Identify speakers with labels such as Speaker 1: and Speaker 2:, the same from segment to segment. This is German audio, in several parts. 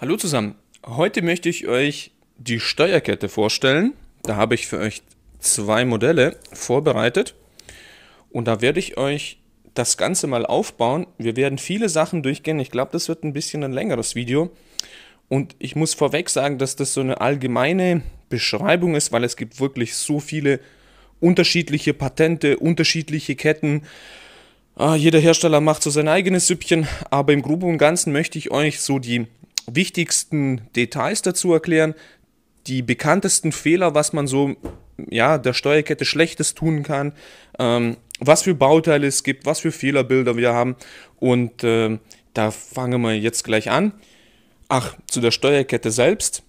Speaker 1: Hallo zusammen, heute möchte ich euch die Steuerkette vorstellen. Da habe ich für euch zwei Modelle vorbereitet und da werde ich euch das Ganze mal aufbauen. Wir werden viele Sachen durchgehen, ich glaube, das wird ein bisschen ein längeres Video und ich muss vorweg sagen, dass das so eine allgemeine Beschreibung ist, weil es gibt wirklich so viele unterschiedliche Patente, unterschiedliche Ketten. Jeder Hersteller macht so sein eigenes Süppchen, aber im Groben und Ganzen möchte ich euch so die wichtigsten Details dazu erklären, die bekanntesten Fehler, was man so der Steuerkette Schlechtes tun kann, was für Bauteile es gibt, was für Fehlerbilder wir haben und da fangen wir jetzt gleich an. Ach, zu der Steuerkette selbst.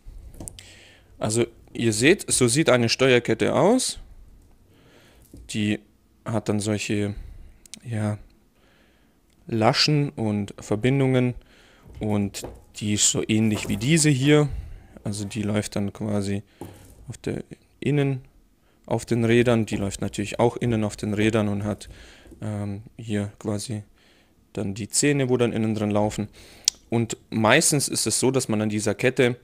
Speaker 1: Also ihr seht, so sieht eine Steuerkette aus. Die hat dann solche Laschen und Verbindungen und die ist so ähnlich wie diese hier. Also die läuft dann quasi innen auf den Rädern. Die läuft natürlich auch innen auf den Rädern und hat hier quasi dann die Zähne, wo dann innen drin laufen. Und meistens ist es so, dass man an dieser Kette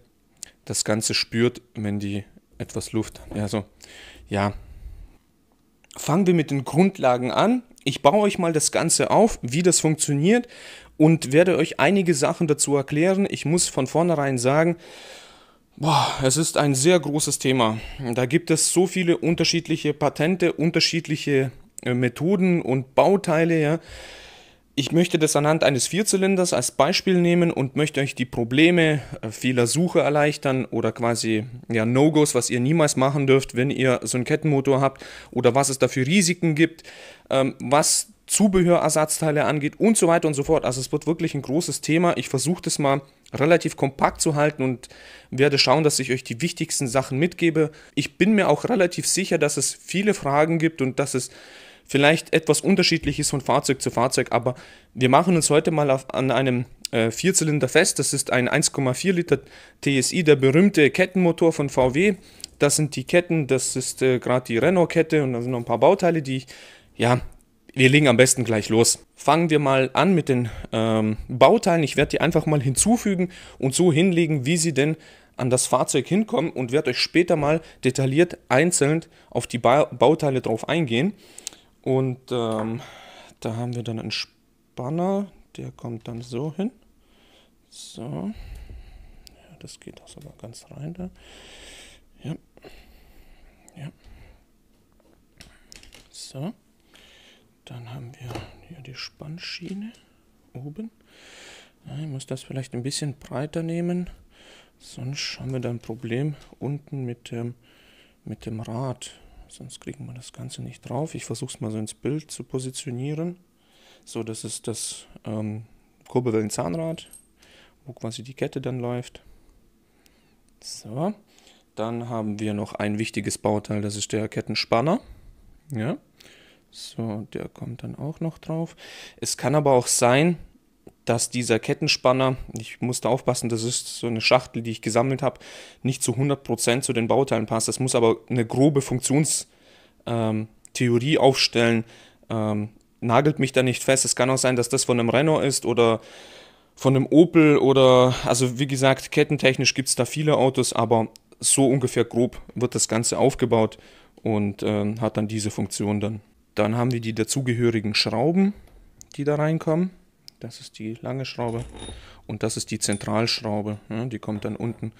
Speaker 1: das Ganze spürt, wenn die etwas Luft hat. Also ja, fangen wir mit den Grundlagen an. Ich baue euch mal das Ganze auf, wie das funktioniert und werde euch einige Sachen dazu erklären. Ich muss von vornherein sagen, es ist ein sehr großes Thema. Da gibt es so viele unterschiedliche Patente, unterschiedliche Methoden und Bauteile. Ja. Ich möchte das anhand eines Vierzylinders als Beispiel nehmen und möchte euch die Probleme vieler Suche erleichtern oder quasi No-Gos, was ihr niemals machen dürft, wenn ihr so einen Kettenmotor habt oder was es da für Risiken gibt, was Zubehörersatzteile angeht und so weiter und so fort. Also es wird wirklich ein großes Thema. Ich versuche das mal relativ kompakt zu halten und werde schauen, dass ich euch die wichtigsten Sachen mitgebe. Ich bin mir auch relativ sicher, dass es viele Fragen gibt und dass es vielleicht etwas unterschiedlich ist von Fahrzeug zu Fahrzeug, aber wir machen uns heute mal an einem Vierzylinder fest. Das ist ein 1,4 Liter TSI, der berühmte Kettenmotor von VW. Das sind die Ketten, das ist gerade die Renault-Kette und da sind noch ein paar Bauteile, wir legen am besten gleich los. Fangen wir mal an mit den Bauteilen. Ich werde die einfach mal hinzufügen und so hinlegen, wie sie denn an das Fahrzeug hinkommen und werde euch später mal detailliert einzeln auf die Bauteile drauf eingehen. Und da haben wir dann einen Spanner, der kommt dann so hin. So, ja, das geht auch sogar ganz rein da. Ja, ja. So, dann haben wir hier die Spannschiene oben. Ja, ich muss das vielleicht ein bisschen breiter nehmen, sonst haben wir da ein Problem unten mit dem Rad. Sonst kriegen wir das Ganze nicht drauf. Ich versuche es mal so ins Bild zu positionieren. So, das ist das Kurbelwellenzahnrad, wo quasi die Kette dann läuft. So, dann haben wir noch ein wichtiges Bauteil, das ist der Kettenspanner. Ja, so, der kommt dann auch noch drauf. Es kann aber auch sein, dass dieser Kettenspanner, ich musste aufpassen, das ist so eine Schachtel, die ich gesammelt habe, nicht zu 100% zu den Bauteilen passt. Das muss aber eine grobe Funktionstheorie aufstellen. Nagelt mich da nicht fest. Es kann auch sein, dass das von einem Renault ist oder von einem Opel oder, also wie gesagt, kettentechnisch gibt es da viele Autos, aber so ungefähr grob wird das Ganze aufgebaut und hat dann diese Funktion dann. Dann haben wir die dazugehörigen Schrauben, die da reinkommen. Das ist die lange Schraube und das ist die Zentralschraube. Ja, die kommt dann unten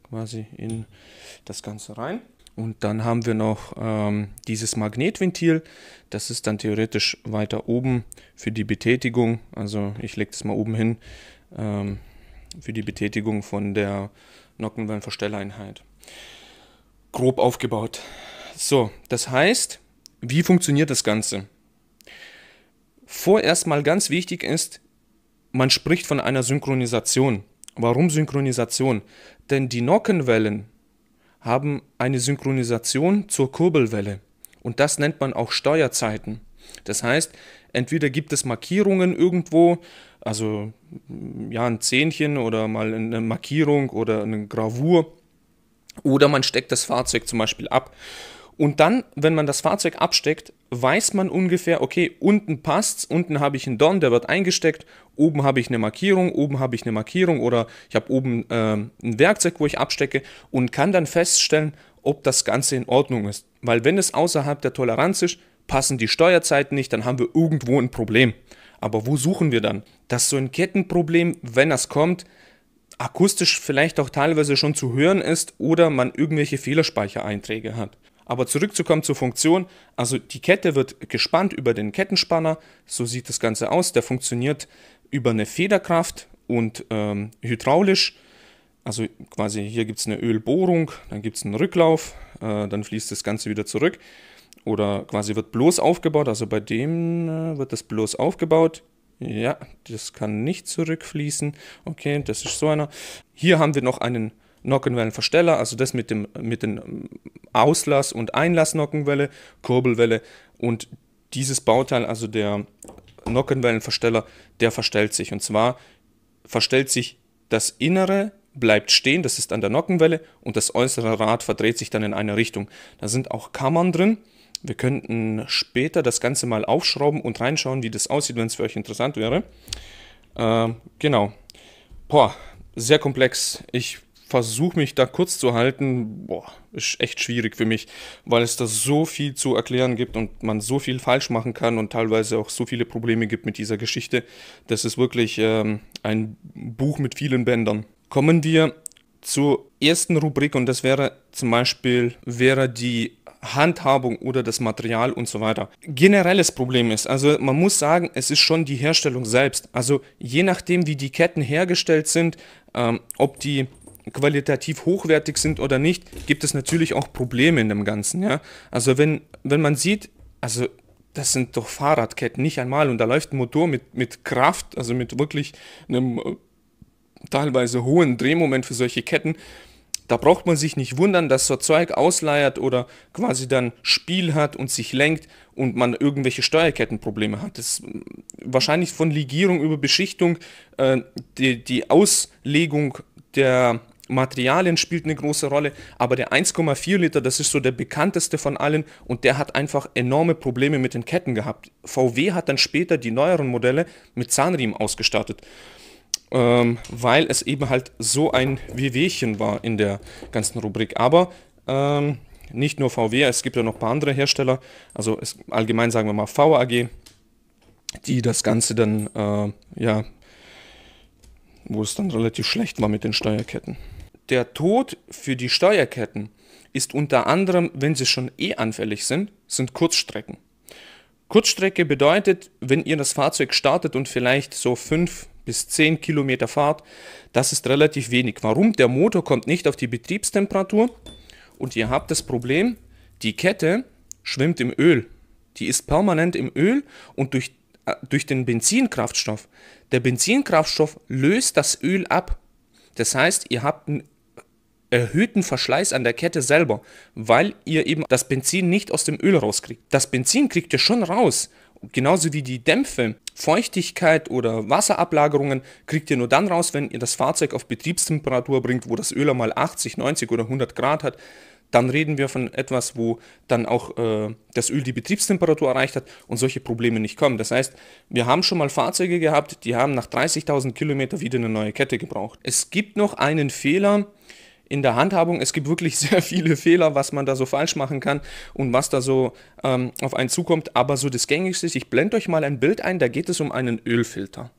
Speaker 1: quasi in das Ganze rein. Und dann haben wir noch dieses Magnetventil. Das ist dann theoretisch weiter oben für die Betätigung. Also ich lege das mal oben hin für die Betätigung von der Nockenwellenverstelleinheit. Grob aufgebaut. So, das heißt, wie funktioniert das Ganze? Vorerst mal ganz wichtig ist, man spricht von einer Synchronisation. Warum Synchronisation? Denn die Nockenwellen haben eine Synchronisation zur Kurbelwelle. Und das nennt man auch Steuerzeiten. Das heißt, entweder gibt es Markierungen irgendwo, also ein Zähnchen oder mal eine Markierung oder eine Gravur, oder man steckt das Fahrzeug zum Beispiel ab. Und dann, wenn man das Fahrzeug absteckt, weiß man ungefähr, okay, unten passt's, unten habe ich einen Dorn, der wird eingesteckt, oben habe ich eine Markierung, oder ich habe oben ein Werkzeug, wo ich abstecke und kann dann feststellen, ob das Ganze in Ordnung ist. Weil wenn es außerhalb der Toleranz ist, passen die Steuerzeiten nicht, dann haben wir irgendwo ein Problem. Aber wo suchen wir dann? Dass so ein Kettenproblem, wenn das kommt, akustisch vielleicht auch teilweise schon zu hören ist oder man irgendwelche Fehlerspeichereinträge hat. Aber zurückzukommen zur Funktion, also die Kette wird gespannt über den Kettenspanner, so sieht das Ganze aus, der funktioniert über eine Federkraft und hydraulisch, also quasi hier gibt es eine Ölbohrung, dann gibt es einen Rücklauf, dann fließt das Ganze wieder zurück oder quasi wird bloß aufgebaut, also bei dem wird das bloß aufgebaut. Ja, das kann nicht zurückfließen, okay, das ist so einer. Hier haben wir noch einen Nockenwellenversteller, also das mit den Auslass- und Einlass-Nockenwelle, Kurbelwelle und dieses Bauteil, also der Nockenwellenversteller, der verstellt sich. Und zwar verstellt sich das Innere, bleibt stehen, das ist an der Nockenwelle und das äußere Rad verdreht sich dann in eine Richtung. Da sind auch Kammern drin. Wir könnten später das Ganze mal aufschrauben und reinschauen, wie das aussieht, wenn es für euch interessant wäre. Genau. Boah, sehr komplex. Ich versuche mich da kurz zu halten. Boah, ist echt schwierig für mich, weil es da so viel zu erklären gibt und man so viel falsch machen kann und teilweise auch so viele Probleme gibt mit dieser Geschichte. Das ist wirklich ein Buch mit vielen Bändern. Kommen wir zur ersten Rubrik und das wäre zum Beispiel die Handhabung oder das Material und so weiter. Generelles Problem ist, also man muss sagen, es ist schon die Herstellung selbst. Also je nachdem, wie die Ketten hergestellt sind, ob die qualitativ hochwertig sind oder nicht, gibt es natürlich auch Probleme in dem Ganzen. Ja? Also wenn man sieht, also das sind doch Fahrradketten, nicht einmal, und da läuft ein Motor mit Kraft, also mit wirklich einem teilweise hohen Drehmoment für solche Ketten. Da braucht man sich nicht wundern, dass so Zeug ausleiert oder quasi dann Spiel hat und sich lenkt und man irgendwelche Steuerkettenprobleme hat. Das ist wahrscheinlich von Legierung über Beschichtung, die Auslegung der Materialien spielt eine große Rolle, aber der 1,4 Liter, das ist so der bekannteste von allen und der hat einfach enorme Probleme mit den Ketten gehabt. VW hat dann später die neueren Modelle mit Zahnriemen ausgestattet, weil es eben halt so ein Wehwehchen war in der ganzen Rubrik. Aber nicht nur VW, es gibt ja noch ein paar andere Hersteller, also allgemein sagen wir mal VAG, die das Ganze dann, wo es dann relativ schlecht war mit den Steuerketten. Der Tod für die Steuerketten ist unter anderem, wenn sie schon anfällig sind Kurzstrecken. Kurzstrecke bedeutet, wenn ihr das Fahrzeug startet und vielleicht so 5 bis 10 Kilometer fahrt, das ist relativ wenig. Warum? Der Motor kommt nicht auf die Betriebstemperatur und ihr habt das Problem, die Kette schwimmt im Öl. Die ist permanent im Öl und durch den Benzinkraftstoff. Der Benzinkraftstoff löst das Öl ab. Das heißt, ihr habt einen erhöhten Verschleiß an der Kette selber, weil ihr eben das Benzin nicht aus dem Öl rauskriegt. Das Benzin kriegt ihr schon raus, genauso wie die Dämpfe, Feuchtigkeit oder Wasserablagerungen kriegt ihr nur dann raus, wenn ihr das Fahrzeug auf Betriebstemperatur bringt, wo das Öl einmal 80, 90 oder 100 Grad hat. Dann reden wir von etwas, wo dann auch das Öl die Betriebstemperatur erreicht hat und solche Probleme nicht kommen. Das heißt, wir haben schon mal Fahrzeuge gehabt, die haben nach 30.000 Kilometern wieder eine neue Kette gebraucht. Es gibt noch einen Fehler in der Handhabung. Es gibt wirklich sehr viele Fehler, was man da so falsch machen kann und was da so auf einen zukommt. Aber so das Gängigste ist, ich blende euch mal ein Bild ein, da geht es um einen Ölfilter.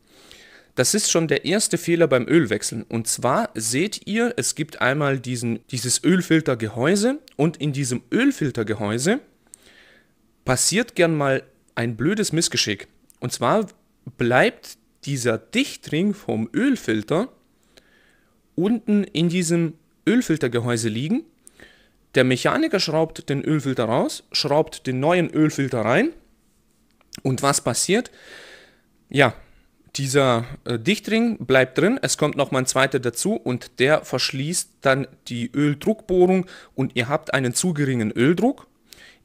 Speaker 1: Das ist schon der erste Fehler beim Ölwechseln. Und zwar seht ihr, es gibt einmal dieses Ölfiltergehäuse und in diesem Ölfiltergehäuse passiert gern mal ein blödes Missgeschick. Und zwar bleibt dieser Dichtring vom Ölfilter unten in diesem Ölfiltergehäuse liegen. Der Mechaniker schraubt den Ölfilter raus, schraubt den neuen Ölfilter rein. Und was passiert? Ja, dieser Dichtring bleibt drin, es kommt nochmal ein zweiter dazu und der verschließt dann die Öldruckbohrung und ihr habt einen zu geringen Öldruck.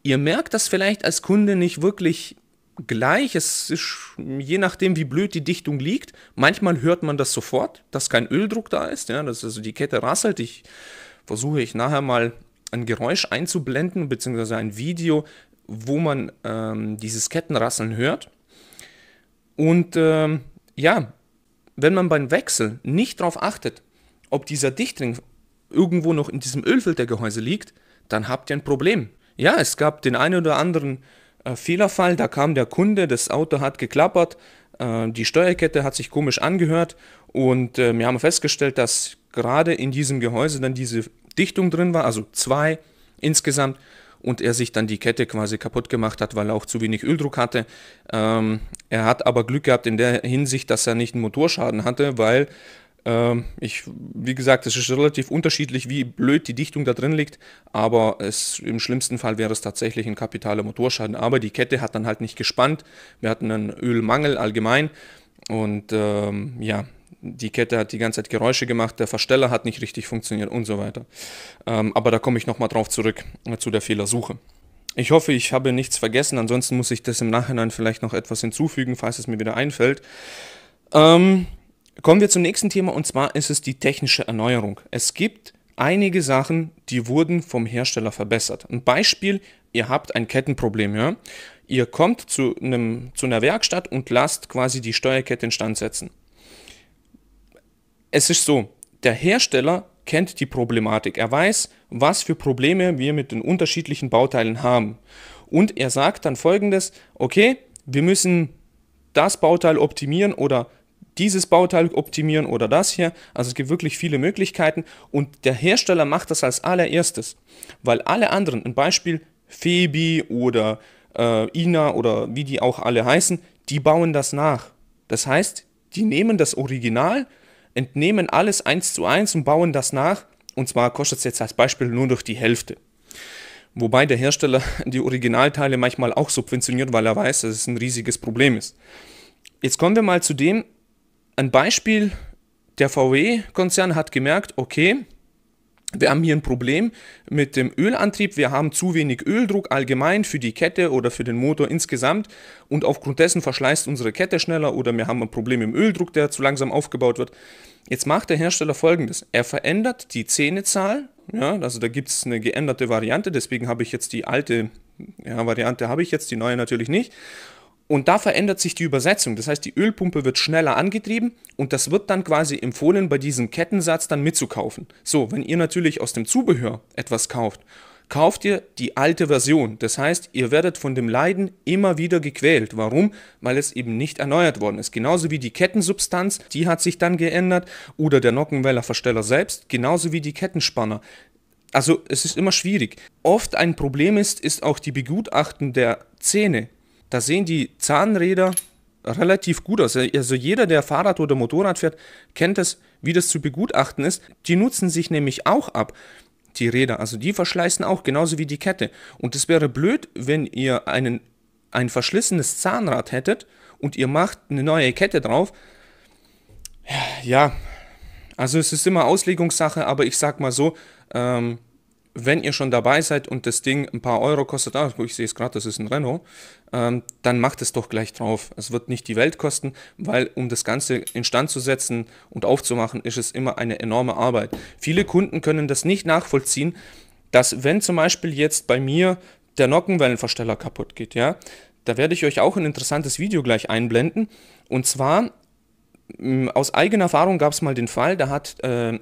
Speaker 1: Ihr merkt das vielleicht als Kunde nicht wirklich gleich, es ist je nachdem, wie blöd die Dichtung liegt. Manchmal hört man das sofort, dass kein Öldruck da ist, ja, dass also die Kette rasselt. Versuche ich nachher mal ein Geräusch einzublenden, beziehungsweise ein Video, wo man dieses Kettenrasseln hört. Und ja, wenn man beim Wechsel nicht darauf achtet, ob dieser Dichtring irgendwo noch in diesem Ölfiltergehäuse liegt, dann habt ihr ein Problem. Ja, es gab den einen oder anderen Fehlerfall, da kam der Kunde, das Auto hat geklappert, die Steuerkette hat sich komisch angehört und wir haben festgestellt, dass gerade in diesem Gehäuse dann diese Dichtung drin war, also 2 insgesamt, und er sich dann die Kette quasi kaputt gemacht hat, weil er auch zu wenig Öldruck hatte. Er hat aber Glück gehabt in der Hinsicht, dass er nicht einen Motorschaden hatte, weil wie gesagt, es ist relativ unterschiedlich, wie blöd die Dichtung da drin liegt, aber im schlimmsten Fall wäre es tatsächlich ein kapitaler Motorschaden. Aber die Kette hat dann halt nicht gespannt, wir hatten einen Ölmangel allgemein und ja, die Kette hat die ganze Zeit Geräusche gemacht, der Versteller hat nicht richtig funktioniert und so weiter. Aber da komme ich nochmal drauf zurück, zu der Fehlersuche. Ich hoffe, ich habe nichts vergessen, ansonsten muss ich das im Nachhinein vielleicht noch etwas hinzufügen, falls es mir wieder einfällt. Kommen wir zum nächsten Thema, und zwar ist es die technische Erneuerung. Es gibt einige Sachen, die wurden vom Hersteller verbessert. Ein Beispiel, ihr habt ein Kettenproblem. Ja? Ihr kommt zu einer Werkstatt und lasst quasi die Steuerkette instand setzen. Es ist so, der Hersteller kennt die Problematik. Er weiß, was für Probleme wir mit den unterschiedlichen Bauteilen haben. Und er sagt dann Folgendes: Okay, wir müssen das Bauteil optimieren oder dieses Bauteil optimieren oder das hier. Also es gibt wirklich viele Möglichkeiten und der Hersteller macht das als allererstes, weil alle anderen, ein Beispiel Febi oder INA oder wie die auch alle heißen, die bauen das nach. Das heißt, die nehmen das Original, entnehmen alles 1:1 und bauen das nach, und zwar kostet es jetzt als Beispiel nur durch die Hälfte. Wobei der Hersteller die Originalteile manchmal auch subventioniert, weil er weiß, dass es ein riesiges Problem ist. Jetzt kommen wir mal zu dem, ein Beispiel, der VW-Konzern hat gemerkt, okay, wir haben hier ein Problem mit dem Ölantrieb, wir haben zu wenig Öldruck allgemein für die Kette oder für den Motor insgesamt und aufgrund dessen verschleißt unsere Kette schneller oder wir haben ein Problem im Öldruck, der zu langsam aufgebaut wird. Jetzt macht der Hersteller Folgendes: Er verändert die Zähnezahl, ja, also da gibt es eine geänderte Variante, deswegen habe ich jetzt die alte Variante, die neue natürlich nicht. Und da verändert sich die Übersetzung, das heißt, die Ölpumpe wird schneller angetrieben und das wird dann quasi empfohlen, bei diesem Kettensatz dann mitzukaufen. So, wenn ihr natürlich aus dem Zubehör etwas kauft, kauft ihr die alte Version. Das heißt, ihr werdet von dem Leiden immer wieder gequält. Warum? Weil es eben nicht erneuert worden ist. Genauso wie die Kettensubstanz, die hat sich dann geändert, oder der Nockenwellerversteller selbst, genauso wie die Kettenspanner. Also es ist immer schwierig. Oft ein Problem ist auch die Begutachten der Zähne. Da sehen die Zahnräder relativ gut aus. Also jeder, der Fahrrad oder Motorrad fährt, kennt es, wie das zu begutachten ist. Die nutzen sich nämlich auch ab, die Räder. Also die verschleißen auch, genauso wie die Kette. Und es wäre blöd, wenn ihr ein verschlissenes Zahnrad hättet und ihr macht eine neue Kette drauf. Ja, also es ist immer Auslegungssache, aber ich sag mal so, wenn ihr schon dabei seid und das Ding ein paar Euro kostet, ich sehe es gerade, das ist ein Renault, dann macht es doch gleich drauf. Es wird nicht die Welt kosten, weil um das Ganze instand zu setzen und aufzumachen, ist es immer eine enorme Arbeit. Viele Kunden können das nicht nachvollziehen, dass wenn zum Beispiel jetzt bei mir der Nockenwellenversteller kaputt geht, ja, da werde ich euch auch ein interessantes Video gleich einblenden, und zwar aus eigener Erfahrung gab es mal den Fall, da hat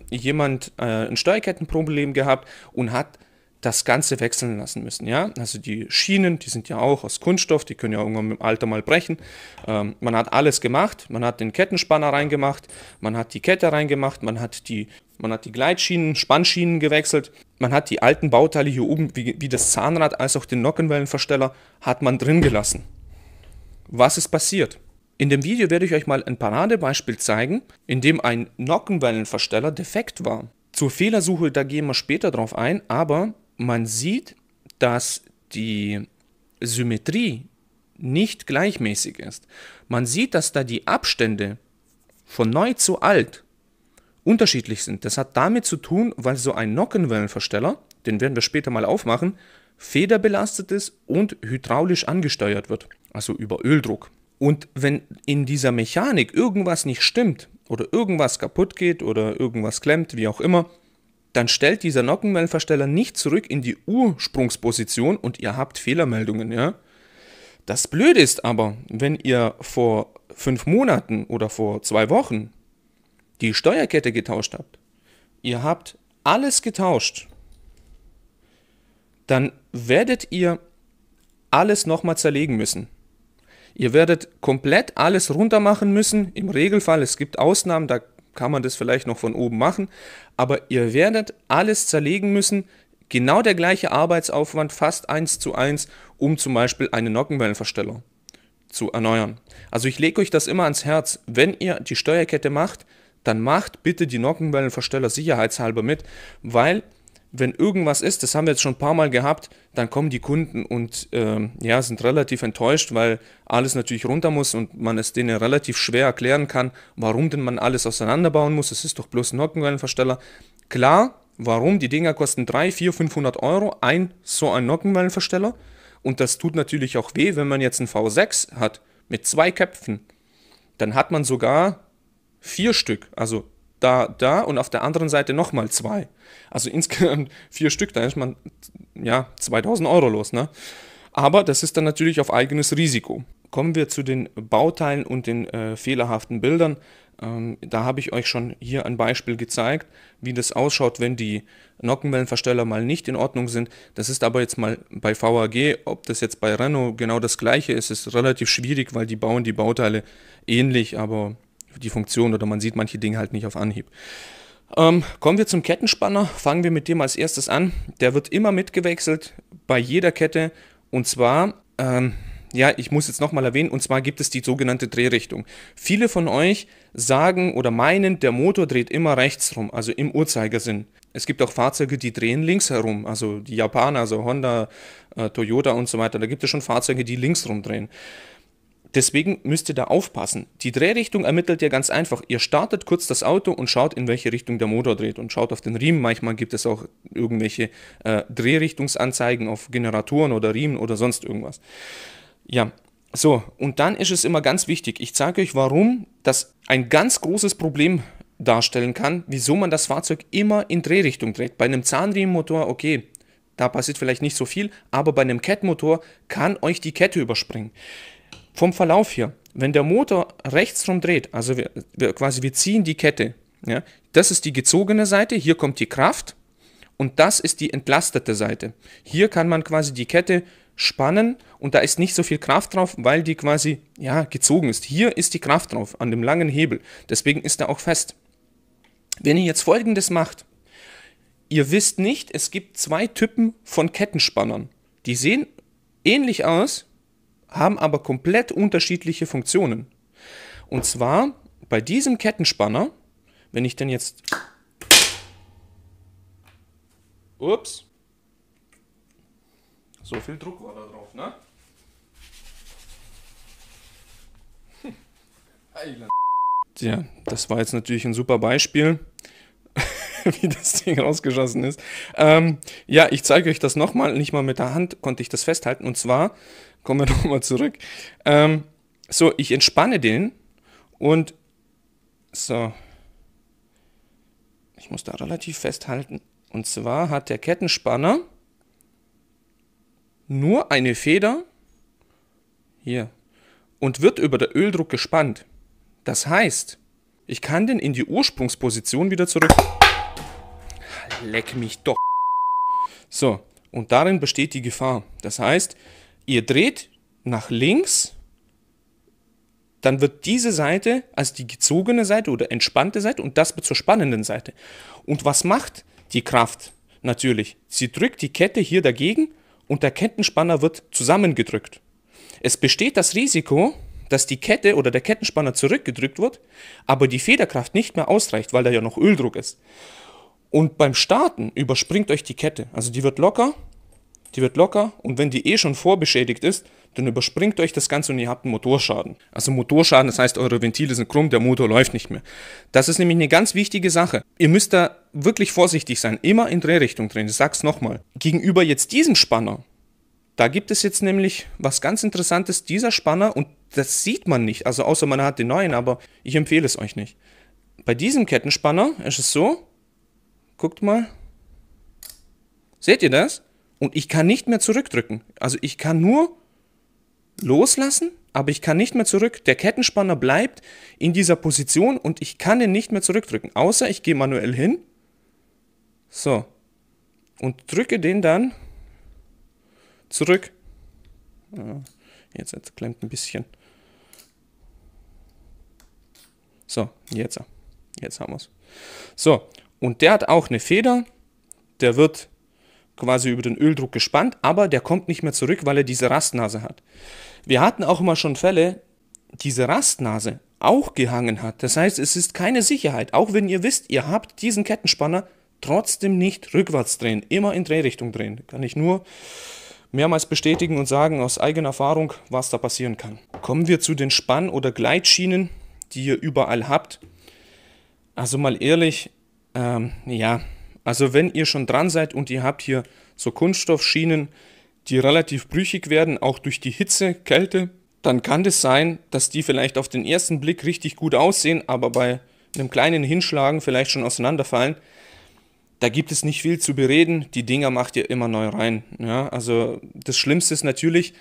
Speaker 1: jemand ein Steuerkettenproblem gehabt und hat das Ganze wechseln lassen müssen. Ja? Also die Schienen, die sind ja auch aus Kunststoff, die können ja irgendwann im Alter mal brechen. Man hat alles gemacht, man hat den Kettenspanner reingemacht, man hat die Kette reingemacht, man hat die Gleitschienen, Spannschienen gewechselt, man hat die alten Bauteile hier oben, wie das Zahnrad als auch den Nockenwellenversteller, hat man drin gelassen. Was ist passiert? In dem Video werde ich euch mal ein Paradebeispiel zeigen, in dem ein Nockenwellenversteller defekt war. Zur Fehlersuche, da gehen wir später drauf ein, aber man sieht, dass die Symmetrie nicht gleichmäßig ist. Man sieht, dass da die Abstände von neu zu alt unterschiedlich sind. Das hat damit zu tun, weil so ein Nockenwellenversteller, den werden wir später mal aufmachen, federbelastet ist und hydraulisch angesteuert wird, also über Öldruck. Und wenn in dieser Mechanik irgendwas nicht stimmt oder irgendwas kaputt geht oder irgendwas klemmt, wie auch immer, dann stellt dieser Nockenwellenversteller nicht zurück in die Ursprungsposition und ihr habt Fehlermeldungen, ja. Das Blöde ist aber, wenn ihr vor 5 Monaten oder vor 2 Wochen die Steuerkette getauscht habt, ihr habt alles getauscht, dann werdet ihr alles nochmal zerlegen müssen. Ihr werdet komplett alles runter machen müssen. Im Regelfall, es gibt Ausnahmen, da kann man das vielleicht noch von oben machen, aber ihr werdet alles zerlegen müssen. Genau der gleiche Arbeitsaufwand, fast 1:1, um zum Beispiel einen Nockenwellenversteller zu erneuern. Also ich lege euch das immer ans Herz, wenn ihr die Steuerkette macht, dann macht bitte die Nockenwellenversteller sicherheitshalber mit, weil wenn irgendwas ist, das haben wir jetzt schon ein paar Mal gehabt, dann kommen die Kunden und sind relativ enttäuscht, weil alles natürlich runter muss und man es denen relativ schwer erklären kann, warum denn man alles auseinanderbauen muss. Es ist doch bloß ein Nockenwellenversteller. Klar, warum? Die Dinger kosten 300, 400, 500 Euro, so ein Nockenwellenversteller. Und das tut natürlich auch weh, wenn man jetzt einen V6 hat mit 2 Köpfen. Dann hat man sogar 4 Stück, also da und auf der anderen Seite nochmal 2. Also insgesamt 4 Stück, da ist man 2000 Euro los, ne? Aber das ist dann natürlich auf eigenes Risiko. Kommen wir zu den Bauteilen und den fehlerhaften Bildern. Da habe ich euch schon hier ein Beispiel gezeigt, wie das ausschaut, wenn die Nockenwellenversteller mal nicht in Ordnung sind. Das ist aber jetzt mal bei VAG, ob das jetzt bei Renault genau das gleiche ist, ist relativ schwierig, weil die bauen die Bauteile ähnlich, aber die Funktion oder man sieht manche Dinge halt nicht auf Anhieb. Kommen wir zum Kettenspanner, fangen wir mit dem als erstes an. Der wird immer mitgewechselt bei jeder Kette und zwar, ich muss jetzt nochmal erwähnen, und zwar gibt es die sogenannte Drehrichtung. Viele von euch sagen oder meinen, der Motor dreht immer rechts rum, also im Uhrzeigersinn. Es gibt auch Fahrzeuge, die drehen links herum, also die Japaner, also Honda, Toyota und so weiter, da gibt es schon Fahrzeuge, die links rumdrehen. Deswegen müsst ihr da aufpassen. Die Drehrichtung ermittelt ihr ganz einfach. Ihr startet kurz das Auto und schaut, in welche Richtung der Motor dreht und schaut auf den Riemen. Manchmal gibt es auch irgendwelche Drehrichtungsanzeigen auf Generatoren oder Riemen oder sonst irgendwas. Ja, so, und dann ist es immer ganz wichtig. Ich zeige euch, warum das ein ganz großes Problem darstellen kann, wieso man das Fahrzeug immer in Drehrichtung dreht. Bei einem Zahnriemenmotor, okay, da passiert vielleicht nicht so viel, aber bei einem Kettmotor kann euch die Kette überspringen. Vom Verlauf hier, wenn der Motor rechts rum dreht, also wir ziehen die Kette, ja, das ist die gezogene Seite, hier kommt die Kraft und das ist die entlastete Seite. Hier kann man quasi die Kette spannen und da ist nicht so viel Kraft drauf, weil die quasi gezogen ist. Hier ist die Kraft drauf, an dem langen Hebel, deswegen ist er auch fest. Wenn ihr jetzt Folgendes macht, ihr wisst nicht, es gibt 2 Typen von Kettenspannern. Die sehen ähnlich aus, haben aber komplett unterschiedliche Funktionen. Und zwar bei diesem Kettenspanner, wenn ich denn jetzt... Ups. So viel Druck war da drauf, ne? Tja, das war jetzt natürlich ein super Beispiel, wie das Ding rausgeschossen ist. Ich zeige euch das nochmal. Nicht mal mit der Hand konnte ich das festhalten. Und zwar, kommen wir nochmal zurück. Ich entspanne den und so. Ich muss da relativ festhalten. Und zwar hat der Kettenspanner nur eine Feder hier und wird über der Öldruck gespannt. Das heißt, ich kann den in die Ursprungsposition wieder zurück... Leck mich doch. So, und darin besteht die Gefahr. Das heißt, ihr dreht nach links, dann wird diese Seite als die gezogene Seite oder entspannte Seite und das wird zur spannenden Seite. Und was macht die Kraft? Natürlich, sie drückt die Kette hier dagegen und der Kettenspanner wird zusammengedrückt. Es besteht das Risiko, dass die Kette oder der Kettenspanner zurückgedrückt wird, aber die Federkraft nicht mehr ausreicht, weil da ja noch Öldruck ist. Und beim Starten überspringt euch die Kette. Also die wird locker und wenn die schon vorbeschädigt ist, dann überspringt euch das Ganze und ihr habt einen Motorschaden. Also Motorschaden, das heißt, eure Ventile sind krumm, der Motor läuft nicht mehr. Das ist nämlich eine ganz wichtige Sache. Ihr müsst da wirklich vorsichtig sein, immer in Drehrichtung drehen, ich sag's nochmal. Gegenüber jetzt diesem Spanner, da gibt es jetzt nämlich was ganz Interessantes, dieser Spanner, und das sieht man nicht, also außer man hat den neuen, aber ich empfehle es euch nicht. Bei diesem Kettenspanner ist es so, guckt mal. Seht ihr das? Und ich kann nicht mehr zurückdrücken. Also ich kann nur loslassen, aber ich kann nicht mehr zurück. Der Kettenspanner bleibt in dieser Position und ich kann ihn nicht mehr zurückdrücken. Außer ich gehe manuell hin. So. Und drücke den dann zurück. Ja, jetzt klemmt ein bisschen. So, jetzt haben wir es. So, und der hat auch eine Feder. Der wird quasi über den Öldruck gespannt, aber der kommt nicht mehr zurück, weil er diese Rastnase hat. Wir hatten auch immer schon Fälle, diese Rastnase auch gehangen hat. Das heißt, es ist keine Sicherheit. Auch wenn ihr wisst, ihr habt diesen Kettenspanner, trotzdem nicht rückwärts drehen, immer in Drehrichtung drehen. Kann ich nur mehrmals bestätigen und sagen aus eigener Erfahrung, was da passieren kann. Kommen wir zu den Spann- oder Gleitschienen, die ihr überall habt. Also mal ehrlich, ja, also wenn ihr schon dran seid und ihr habt hier so Kunststoffschienen, die relativ brüchig werden, auch durch die Hitze, Kälte, dann kann es sein, dass die vielleicht auf den ersten Blick richtig gut aussehen, aber bei einem kleinen Hinschlagen vielleicht schon auseinanderfallen. Da gibt es nicht viel zu bereden, die Dinger macht ihr immer neu rein. Ja, also das Schlimmste ist natürlich,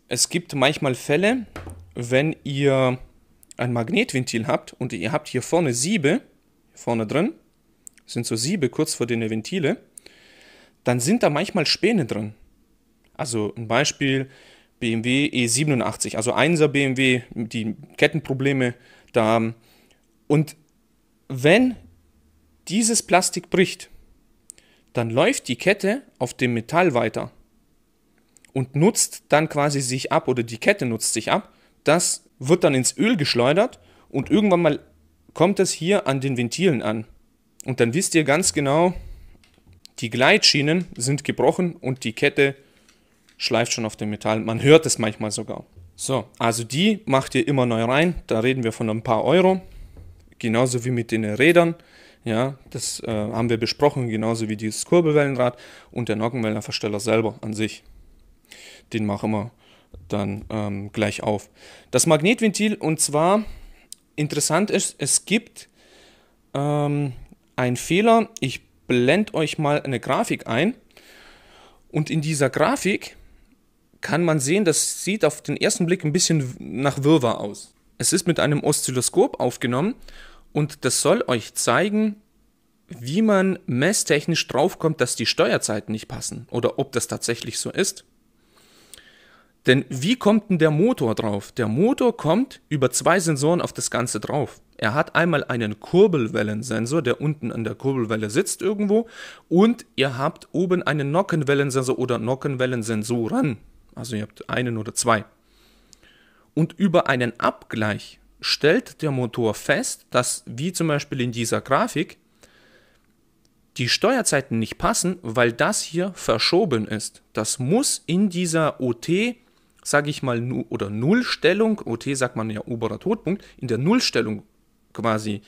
Speaker 1: es gibt manchmal Fälle, wenn ihr ein Magnetventil habt und ihr habt hier vorne Siebe, vorne drin, sind so Siebe kurz vor den Ventile, dann sind da manchmal Späne drin. Also ein Beispiel BMW E87, also 1er BMW, die Kettenprobleme da haben. Und wenn dieses Plastik bricht, dann läuft die Kette auf dem Metall weiter und nutzt dann quasi sich ab, oder die Kette nutzt sich ab. Das wird dann ins Öl geschleudert und irgendwann mal kommt es hier an den Ventilen an. Und dann wisst ihr ganz genau, die Gleitschienen sind gebrochen und die Kette schleift schon auf dem Metall. Man hört es manchmal sogar. So, also die macht ihr immer neu rein. Da reden wir von ein paar Euro. Genauso wie mit den Rädern. Ja, das haben wir besprochen, genauso wie dieses Kurbelwellenrad und der Nockenwellenversteller selber an sich. Den machen wir dann gleich auf. Das Magnetventil, und zwar interessant ist, es gibt einen Fehler. Ich blende euch mal eine Grafik ein. Und in dieser Grafik kann man sehen, das sieht auf den ersten Blick ein bisschen nach Wirrwarr aus. Es ist mit einem Oszilloskop aufgenommen und das soll euch zeigen, wie man messtechnisch draufkommt, dass die Steuerzeiten nicht passen oder ob das tatsächlich so ist. Denn wie kommt denn der Motor drauf? Der Motor kommt über zwei Sensoren auf das Ganze drauf. Er hat einmal einen Kurbelwellensensor, der unten an der Kurbelwelle sitzt irgendwo, und ihr habt oben einen Nockenwellensensor oder Nockenwellensensoren. Also ihr habt einen oder zwei. Und über einen Abgleich stellt der Motor fest, dass, wie zum Beispiel in dieser Grafik, die Steuerzeiten nicht passen, weil das hier verschoben ist. Das muss in dieser OT, sage ich mal, oder Nullstellung, OT sagt man ja oberer Todpunkt, in der Nullstellung quasi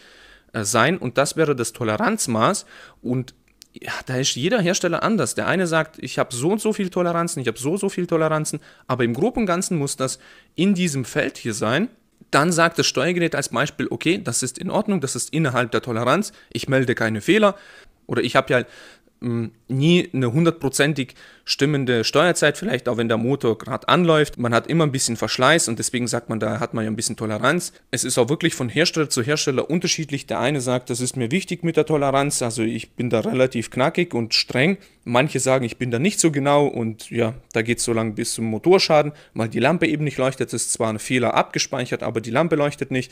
Speaker 1: sein, und das wäre das Toleranzmaß. Und ja, da ist jeder Hersteller anders. Der eine sagt, ich habe so und so viel Toleranzen, ich habe so viel Toleranzen, aber im Groben und Ganzen muss das in diesem Feld hier sein. Dann sagt das Steuergerät als Beispiel, okay, das ist in Ordnung, das ist innerhalb der Toleranz, ich melde keine Fehler. Oder ich habe ja nie eine 100%ig stimmende Steuerzeit, vielleicht auch wenn der Motor gerade anläuft. Man hat immer ein bisschen Verschleiß und deswegen sagt man, da hat man ja ein bisschen Toleranz. Es ist auch wirklich von Hersteller zu Hersteller unterschiedlich. Der eine sagt, das ist mir wichtig mit der Toleranz, also ich bin da relativ knackig und streng. Manche sagen, ich bin da nicht so genau, und ja, da geht es so lange bis zum Motorschaden, weil die Lampe eben nicht leuchtet. Es ist zwar ein Fehler abgespeichert, aber die Lampe leuchtet nicht,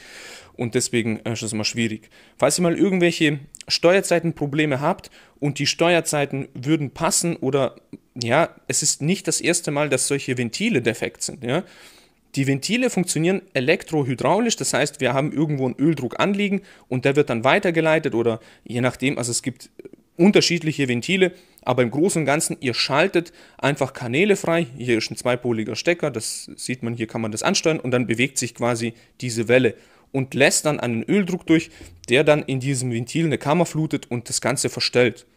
Speaker 1: und deswegen ist es mal schwierig. Falls ihr mal irgendwelche Steuerzeitenprobleme habt und die Steuerzeiten würden passen, oder ja, es ist nicht das erste Mal, dass solche Ventile defekt sind. Ja. Die Ventile funktionieren elektrohydraulisch, das heißt, wir haben irgendwo einen Öldruck anliegen und der wird dann weitergeleitet, oder je nachdem, also es gibt unterschiedliche Ventile, aber im Großen und Ganzen, ihr schaltet einfach Kanäle frei. Hier ist ein zweipoliger Stecker, das sieht man, hier kann man das ansteuern, und dann bewegt sich quasi diese Welle und lässt dann einen Öldruck durch, der dann in diesem Ventil eine Kammer flutet und das Ganze verstellt.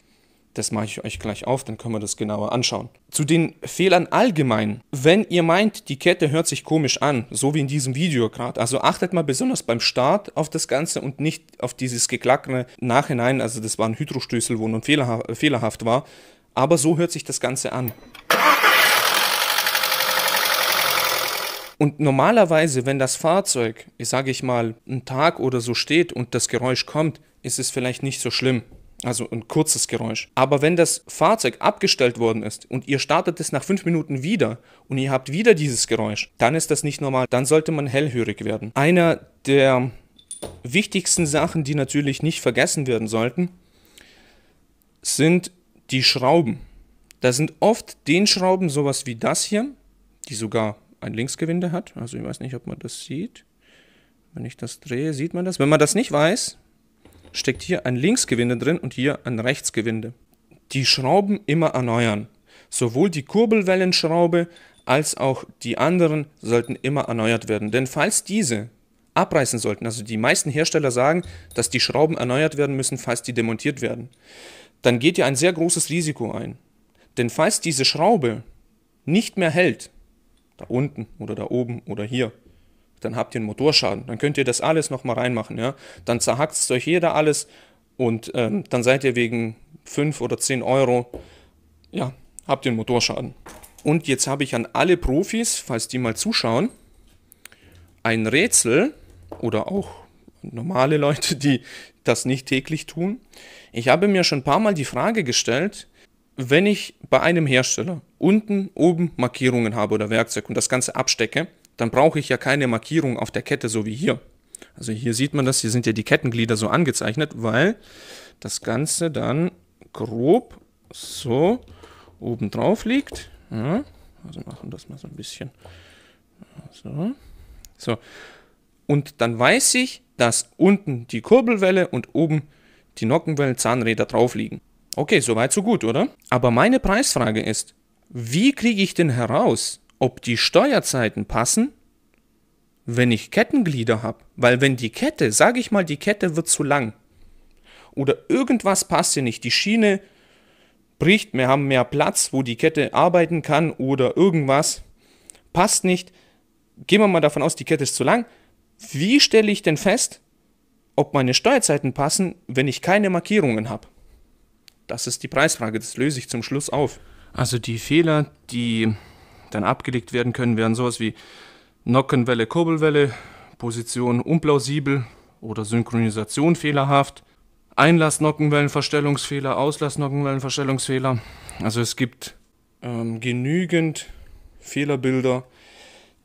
Speaker 1: Das mache ich euch gleich auf, dann können wir das genauer anschauen. Zu den Fehlern allgemein. Wenn ihr meint, die Kette hört sich komisch an, so wie in diesem Video gerade, also achtet mal besonders beim Start auf das Ganze und nicht auf dieses Geklackere nachhinein, also das war ein Hydrostößel, wo nun fehlerhaft war, aber so hört sich das Ganze an. Und normalerweise, wenn das Fahrzeug, sage ich mal, einen Tag oder so steht und das Geräusch kommt, ist es vielleicht nicht so schlimm. Also ein kurzes Geräusch. Aber wenn das Fahrzeug abgestellt worden ist und ihr startet es nach 5 Minuten wieder und ihr habt wieder dieses Geräusch, dann ist das nicht normal. Dann sollte man hellhörig werden. Einer der wichtigsten Sachen, die natürlich nicht vergessen werden sollten, sind die Schrauben. Da sind oft den Schrauben, sowas wie das hier, die sogar ein Linksgewinde hat. Also ich weiß nicht, ob man das sieht. Wenn ich das drehe, sieht man das. Wenn man das nicht weiß, steckt hier ein Linksgewinde drin und hier ein Rechtsgewinde. Die Schrauben immer erneuern. Sowohl die Kurbelwellenschraube als auch die anderen sollten immer erneuert werden. Denn falls diese abreißen sollten, also die meisten Hersteller sagen, dass die Schrauben erneuert werden müssen, falls die demontiert werden, dann geht ihr ein sehr großes Risiko ein. Denn falls diese Schraube nicht mehr hält, da unten oder da oben oder hier, dann habt ihr einen Motorschaden. Dann könnt ihr das alles nochmal reinmachen. Ja? Dann zerhackt es euch jeder alles und dann seid ihr wegen 5 oder 10 Euro, ja, habt ihr einen Motorschaden. Und jetzt habe ich an alle Profis, falls die mal zuschauen, ein Rätsel oder auch normale Leute, die das nicht täglich tun. Ich habe mir schon ein paar Mal die Frage gestellt, wenn ich bei einem Hersteller unten, oben Markierungen habe oder Werkzeug und das Ganze abstecke, dann brauche ich ja keine Markierung auf der Kette, so wie hier. Also hier sieht man das, hier sind ja die Kettenglieder so angezeichnet, weil das Ganze dann grob so oben drauf liegt. Ja, also machen das mal so ein bisschen. So. Und dann weiß ich, dass unten die Kurbelwelle und oben die Nockenwellen-Zahnräder drauf liegen. Okay, soweit so gut, oder? Aber meine Preisfrage ist, wie kriege ich denn heraus, ob die Steuerzeiten passen, wenn ich Kettenglieder habe? Weil wenn die Kette, sage ich mal, die Kette wird zu lang oder irgendwas passt hier nicht, die Schiene bricht, wir haben mehr Platz, wo die Kette arbeiten kann oder irgendwas passt nicht, gehen wir mal davon aus, die Kette ist zu lang. Wie stelle ich denn fest, ob meine Steuerzeiten passen, wenn ich keine Markierungen habe? Das ist die Preisfrage, das löse ich zum Schluss auf. Also die Fehler, die dann abgelegt werden können, wären sowas wie Nockenwelle, Kurbelwelle, Position unplausibel oder Synchronisation fehlerhaft, Einlass-Nockenwellenverstellungsfehler, Auslass-Nockenwellenverstellungsfehler. Also es gibt genügend Fehlerbilder,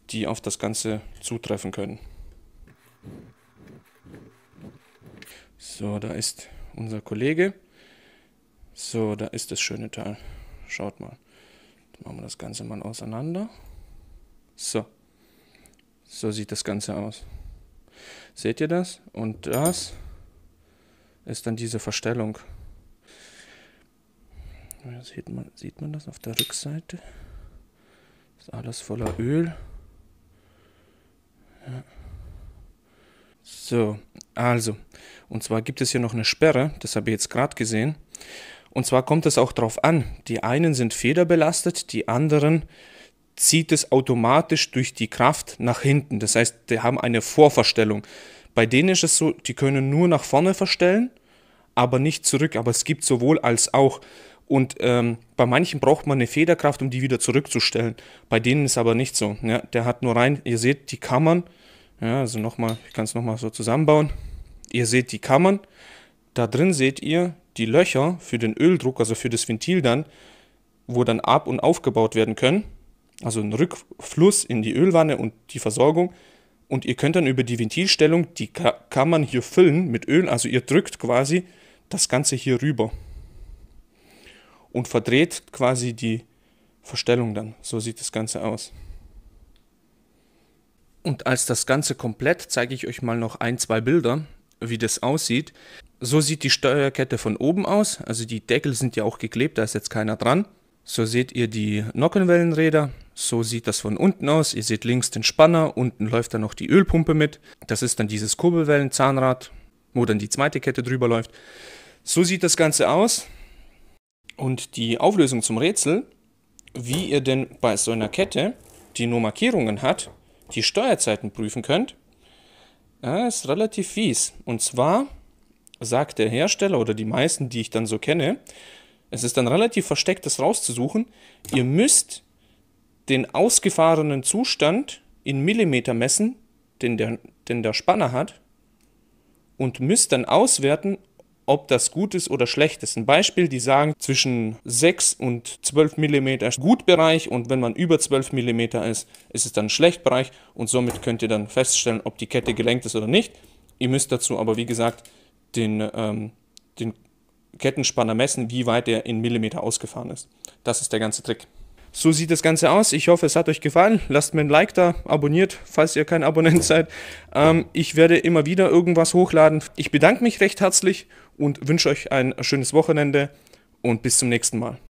Speaker 1: die auf das Ganze zutreffen können. So, da ist unser Kollege. So, da ist das schöne Teil. Schaut mal. Dann machen wir das Ganze mal auseinander. So. So sieht das Ganze aus. Seht ihr das? Und das ist dann diese Verstellung. Ja, sieht man das auf der Rückseite? Ist alles voller Öl. Ja. So, also. Und zwar gibt es hier noch eine Sperre. Das habe ich jetzt gerade gesehen. Und zwar kommt es auch darauf an. Die einen sind federbelastet, die anderen zieht es automatisch durch die Kraft nach hinten. Das heißt, die haben eine Vorverstellung. Bei denen ist es so, die können nur nach vorne verstellen, aber nicht zurück. Aber es gibt sowohl als auch. Und bei manchen braucht man eine Federkraft, um die wieder zurückzustellen. Bei denen ist aber nicht so. Ja, der hat nur rein, ihr seht die Kammern. Ja, also nochmal, ich kann es nochmal so zusammenbauen. Ihr seht die Kammern. Da drin seht ihr die Löcher für den Öldruck, also für das Ventil dann, wo dann ab- und aufgebaut werden können. Also ein Rückfluss in die Ölwanne und die Versorgung. Und ihr könnt dann über die Ventilstellung die Kammern hier füllen mit Öl. Also ihr drückt quasi das Ganze hier rüber und verdreht quasi die Verstellung dann. So sieht das Ganze aus. Und als das Ganze komplett zeige ich euch mal noch 1, 2 Bilder, wie das aussieht. So sieht die Steuerkette von oben aus. Also die Deckel sind ja auch geklebt, da ist jetzt keiner dran. So seht ihr die Nockenwellenräder. So sieht das von unten aus. Ihr seht links den Spanner, unten läuft dann noch die Ölpumpe mit. Das ist dann dieses Kurbelwellenzahnrad, wo dann die zweite Kette drüber läuft. So sieht das Ganze aus. Und die Auflösung zum Rätsel, wie ihr denn bei so einer Kette, die nur Markierungen hat, die Steuerzeiten prüfen könnt, ist relativ fies. Und zwar sagt der Hersteller oder die meisten, die ich dann so kenne, es ist dann relativ versteckt, das rauszusuchen. Ihr müsst den ausgefahrenen Zustand in Millimeter messen, den der Spanner hat, und müsst dann auswerten, ob das gut ist oder schlecht ist. Ein Beispiel, die sagen, zwischen 6 und 12 mm ist Gutbereich und wenn man über 12 mm ist, ist es dann Schlechtbereich und somit könnt ihr dann feststellen, ob die Kette gelenkt ist oder nicht. Ihr müsst dazu aber, wie gesagt, den Kettenspanner messen, wie weit er in Millimeter ausgefahren ist. Das ist der ganze Trick. So sieht das Ganze aus. Ich hoffe, es hat euch gefallen. Lasst mir ein Like da, abonniert, falls ihr kein Abonnent seid. Ich werde immer wieder irgendwas hochladen. Ich bedanke mich recht herzlich und wünsche euch ein schönes Wochenende und bis zum nächsten Mal.